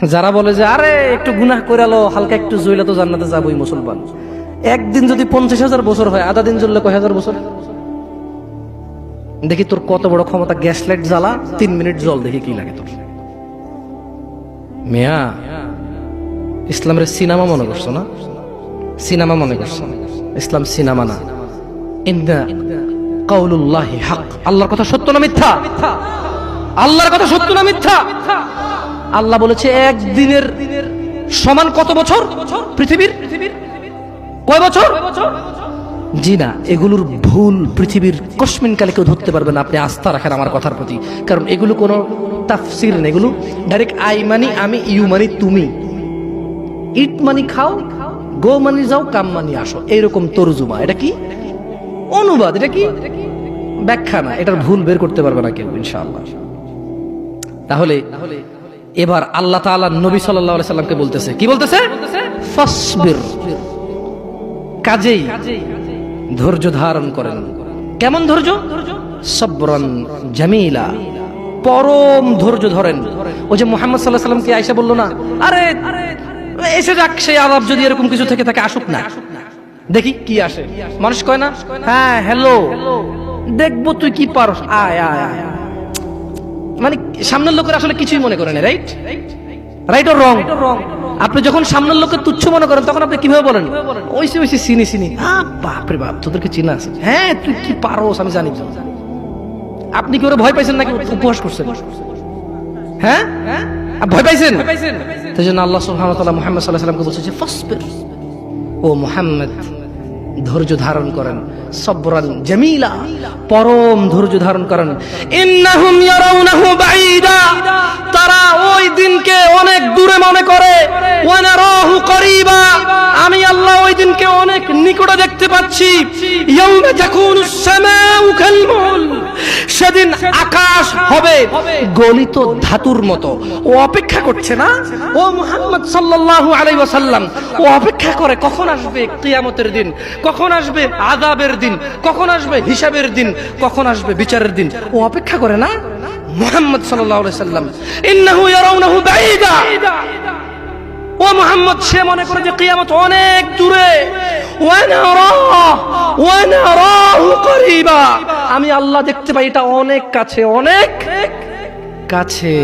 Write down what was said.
যারা বলে যে আরে একটু গুনাহ করালো হালকা একটু জইলা তো জান্নাতে যাবোই মুসলমান, একদিন যদি 50,000 বছর হয়, আধা দিন জ্বললে কয় হাজার বছর? দেখি তোর কত বড় ক্ষমতা, গ্যাস লাইট জ্বালা 3 মিনিট জল, দেখি কি লাগে তোর। মিয়া ইসলামের সিনেমা মনে করছো না? সিনেমা মনে করছো? ইসলাম সিনেমা না। ইন্না কাউলুল্লাহি হক, আল্লাহর কথা সত্য না মিথ্যা? আল্লাহর কথা সত্য না মিথ্যা? আল্লাহ বলেছে একদিনের সমান কত বছর পৃথিবীর? কয় বছর? জি না, এগুলোর ভুল পৃথিবীর কসমিন কালে কেউ ধরতে পারবে না। আপনি আস্থা রাখেন আমার কথার প্রতি, কারণ এগুলো কোনো তাফসির না, এগুলো ডাইরেক্ট আই মানি আমি, ইউ মানি তুমি, ইট মানি খাও, গো মানি যাও, কাম মানি আসো, এইরকম তরজুমা। এটা কি অনুবাদ, এটা কি ব্যাখ্যা না, এটার ভুল বের করতে পারবে না কেউ ইনশাআল্লাহ। তাহলে এবার আল্লাহ তাআলা নবী সাল্লাল্লাহু আলাইহি সাল্লামকে বলতেছে, কি বলতেছে? ফাসবির, কাজেই ধৈর্য ধারণ করেন। কেমন ধৈর্য? সবরান জামিলা, পরম ধৈর্য ধরেন। ওই যে মুহাম্মদ সাল্লাল্লাহু আলাইহি সাল্লামকে আয়েশা বলল না, আরে এসে যাক সেই আযাব, যদি এরকম কিছু থেকে থাকে আসুক না, দেখি কি আসে। মানুষ কয় না, হ্যাঁ হ্যালো দেখবো তুই কি পারস, আয় আয় আয়, মানে সামনের লোকের আসলে কিছুই মনে করে না। রাইট? Right or wrong? আপনি যখন সামনের লোকের তুচ্ছ মনে করেন তখন আপনি কিভাবে বলেন? ওইসে ওইসে চিনি চিনি, বাপরে বাপ তোদেরকে চিনা আছে, হ্যাঁ তুই কি পারোস আমি জানি। আপনি কি ওরা ভয় পাইছেন নাকি উপহাস করছেন? হ্যাঁ ভয় পাইছেন? সেই জন্য আল্লাহ সুবহানাহু ওয়া তাআলা মুহাম্মদ সাল্লাল্লাহু আলাইহি ওয়াসাল্লামকে বলছে ফাসবির, ও মুহাম্মদ ধৈর্য ধারণ করেন, সবরান জামিলা, পরম ধৈর্য ধারণ করেন। ইন্নাহুম ইয়ারাউনাহু বাঈদা, তারা ওই দিনকে অনেক দূরে মনে করে, ওয়া নারাহু করিবা, আমি আল্লাহ ওই দিনকে অনেক নিকটে দেখতে পাচ্ছি। ইয়াউমা তাকুনুস সামাউ কালমুল, সেদিন আকাশ হবে গলিত ধাতুর মতো। ও অপেক্ষা করছে না, ও মুহাম্মদ সাল্লাল্লাহু আলাইহি ওয়াসাল্লাম, ও অপেক্ষা করে কখন আসবে কিয়ামতের দিন, কখন আসবে আযাবের দিন, কখন আসবে হিসাবের দিন, কখন আসবে বিচারের দিন। ও অপেক্ষা করে না মুহাম্মদ সাল্লাল্লাহু আলাইহি ওয়াসাল্লাম। ইন্নাহু ইয়ারাউনাহু বাঈদা, ও মুহাম্মদ সে মনে করে যে কিয়ামত অনেক দূরে। ওয়া নারাহু করিবা, আমি আল্লাহ দেখতে পাই এটা অনেক কাছে, অনেক কাছে।